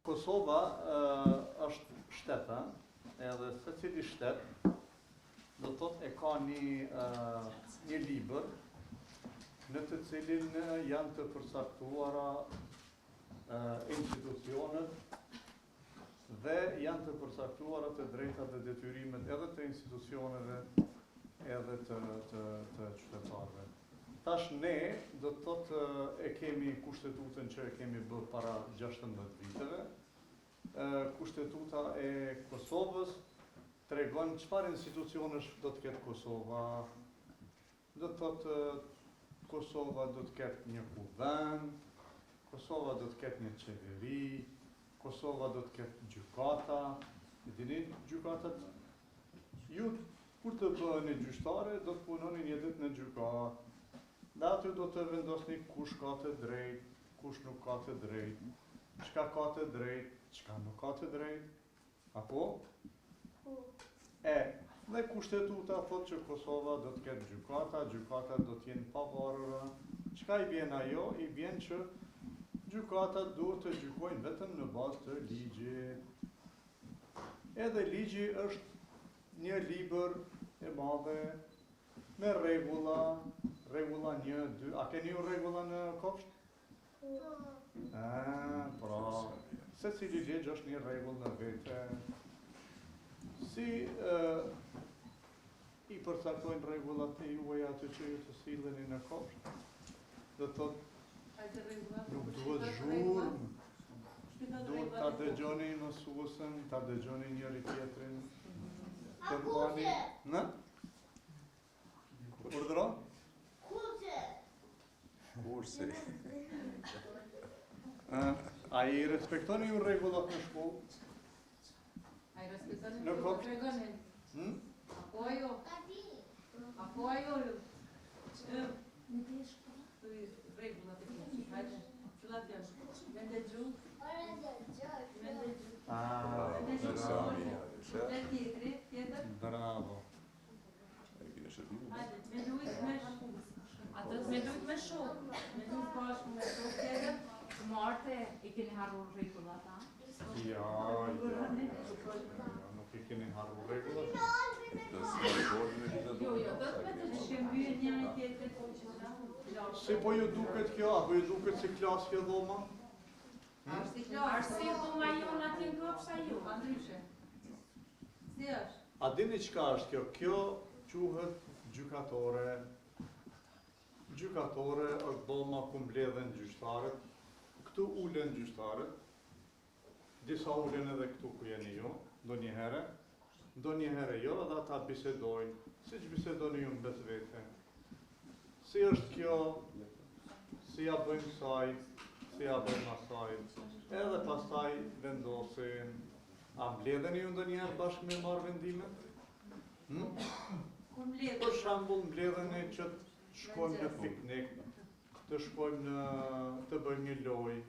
Kosova është shtet, edhe secili shtet do të thotë e ka një libër në të cilin janë të përcaktuara institucionet dhe janë të përcaktuara të drejtat dhe detyrimet edhe të institucioneve edhe të qytetarëve. Tash ne do të thotë e kemi kushtetutën që e kemi bërë para 16 viteve. Kushtetuta e Kosovës tregon çfarë institucionesh do të ketë Kosova. Do të thotë Kosova do të ketë një kuvend, Kosova do të ketë një qeveri, Kosova do të ketë gjykata. E dini gjykatat? Ju kur të bëheni gjyqtare do të punoni një ditë në gjykat. Dhe aty do të vendosni kush ka të drejtë, kush nuk ka të drejtë, çka ka të drejtë, çka nuk ka të drejtë. Apo? Dhe kushtetuta thotë që Kosova do të ketë gjykata, gjykatat do të jenë pavarura. Çka i vjen ajo? I vjen që gjykatat duhet të gjykojnë vetëm në bazë të ligjit. Edhe ligji është një libër e madhe me rregulla 1, 2. A keni ju rregulla në kopsht? Pra, secili ligj është një rregull në vete. Si i përcaktojnë rregullat e juaja aty që ju të silleni në kopsht? Do thotë nuk duhet zhurmë, duhet ta dëgjoni mësuesën, ta dëgjoni njëri tjetrin. Të mbani, në? Urdhëro? Kursi. A i respektoni ju rregullat në shkollë? A i respektoni Në kopsht? Apo ajo? Apo ajo? Rregullat e kopshtit. Hajde, çulat janë. Me ndëgju. Bravo. Hajde, me lujt me shok. Me lujt bashkë me shok tjetër. Marte i keni harruar rregullat, a? Ja, nuk i keni harruar rregullat. Jo, do të vetë që shkëmbyen njëri tjetrin. Si po ju duket kjo, apo ju duket si klasë kjo dhoma? Arsi dhoma jonë aty në kopshta ju, Pa ndryshe. Si është? A dini çka është kjo? Kjo quhet gjykatore. Gjykatore është dhoma ku mbledhen gjyqtarët. Këtu ulen gjyqtarët. Disa ulen edhe këtu ku jeni ju, ndonjëherë jo, dhe ata bisedojnë, siç bisedoni ju mbet vete. Si është kjo, si ja bëjmë kësaj, si ja bëjmë asaj, edhe pastaj vendosin. A mbledheni ju ndonjëherë bashkë me marrë vendimet? Për shembull mbledheni që të shkojmë në piknik, të shkojmë të bëjmë një lojë.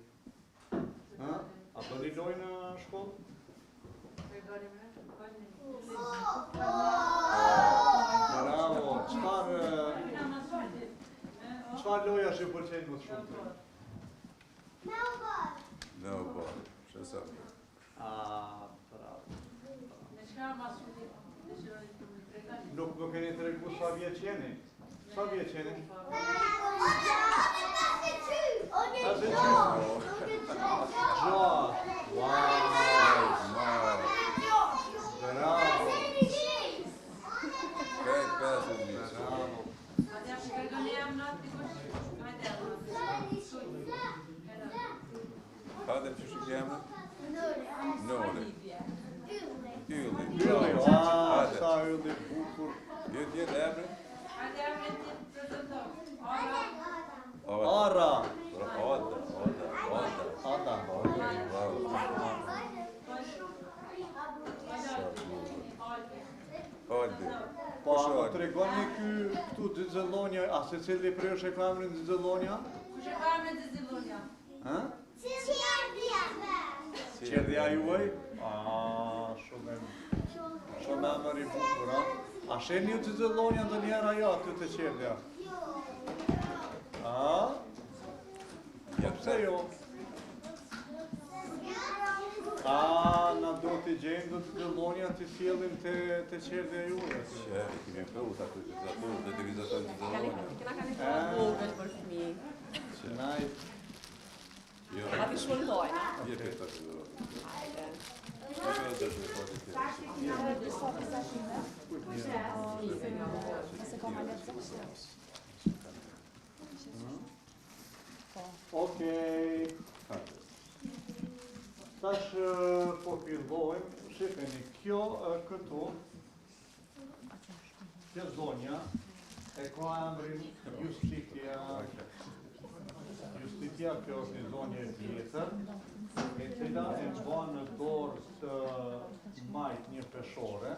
A bëni lojë në shkollë? Bravo! Çfarë loja që pëlqejnë më shumë? Snowball. Ç'është ajo? Bravo. Nuk Nuk keni tregu sa vjeç jeni? Sa vjeç jeni? Hajde, që shë kemë? Noli. Ylli. Sa ylli bukur. Jetë emri? Hajde emrin ti prezanto. Ara. Ada. Oldi. Po, a më tregoni këtu Xixëllonja, a secili prej është e ka emrin Xixëllonja? Kush e ka emrin Xixëllonja? Qerdhja juaj? Shumë emër i bukur, a? A sheni ju Xixëllonja ndonjëherë ajo aty te Qerdhja? Pse jo? A, na do t'i gjejmë të llonja t'i sjellim te qerdhja juve. Që i kemi provut aty vizitatorë, dhe të vizitojnë të zëllonja. Kena kanë të vogël për fëmijë. Nice. Jo, A ti shpërdojnë? jepi të të zëllonja. Hajde. Kjo e dëshme pati Okej. Tash po fillojmë, shifeni, këtu, kjo zonja, e ka emrin Justitia. Justitia, kjo është një zonjë e vjetër, e cila e mban në dorë të majt një peshore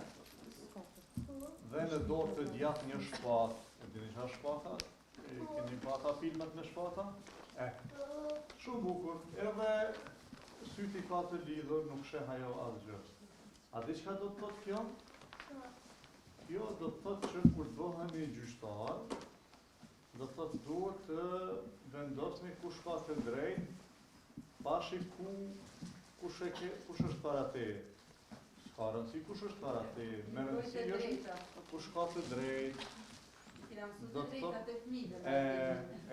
dhe në dorë të djathtë një shpatë. E dini çfarë shpata? Keni pata filmat me shpata? Shumë bukur. Edhe syti ka të lidhur, nuk sheh ajo asgjë. A di çka do të thotë kjo? Kjo do të thotë që kur bëheni gjyqtar, do të thotë duhet të vendosni kush ka të drejtë, pashi kush është para teje. S'ka rëndësi kush është para teje, me rëndësi është kush ka të drejtë. Do të drejtat e fëmijëve.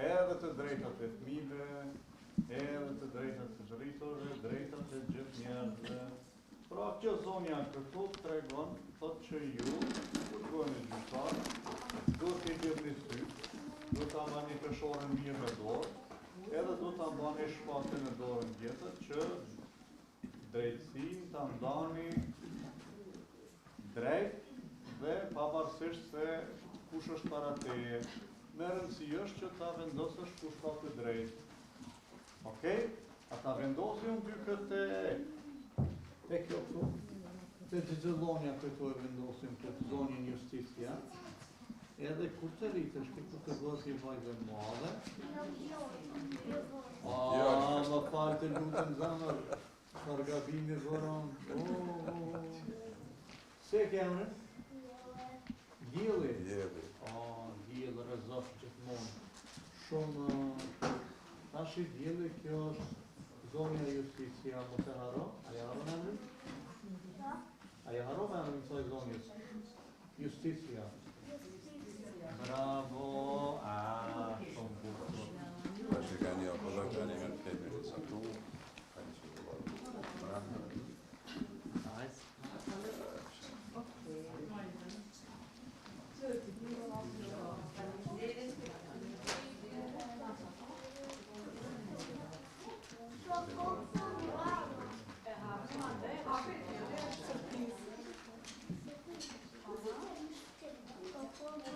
Edhe të drejtat e fëmijëve, edhe të drejtat e rritorëve, drejtat e gjithë njerëzve. Pra kjo zonja këtu tregon, thotë që ju, kur bëheni gjyqtar, duhet t'i gjeni syt, duhet ta mbani peshorën mirë në dorë, edhe duhet ta mbani shpatën në dorën tjetër që drejtësinë ta ndani drejt dhe pavarësisht se kush është para teje. Me rëndësi është që ta vendosësh kush ka të drejtë. Okej? Ata vendosin dy këtë te kjo këtu, te xhixhellonja këtu e vendosin këtë zonjën Justitia. Edhe kur të rritesh këtu të bësh një vajzë e madhe. Më falë të lutem zamër, çfarë gabimi vëron. Se kemre? Gjilli. Jepi. Gjilli rrezof gjithmonë. Shumë tash i gjilli kjo është zonja Justitia, mos e haro? A ja haro emrin? A ja haro emrin të kësaj zonjës? Justitia. Bravo! Shumë bukur. Tash e ka një apollok tani nga të kemi vizatu. Ka një që të vërë. Nice.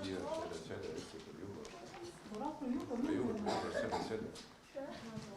Qede, qede, qede, qede, qede, qede, qede, qede, qede, qede, qede,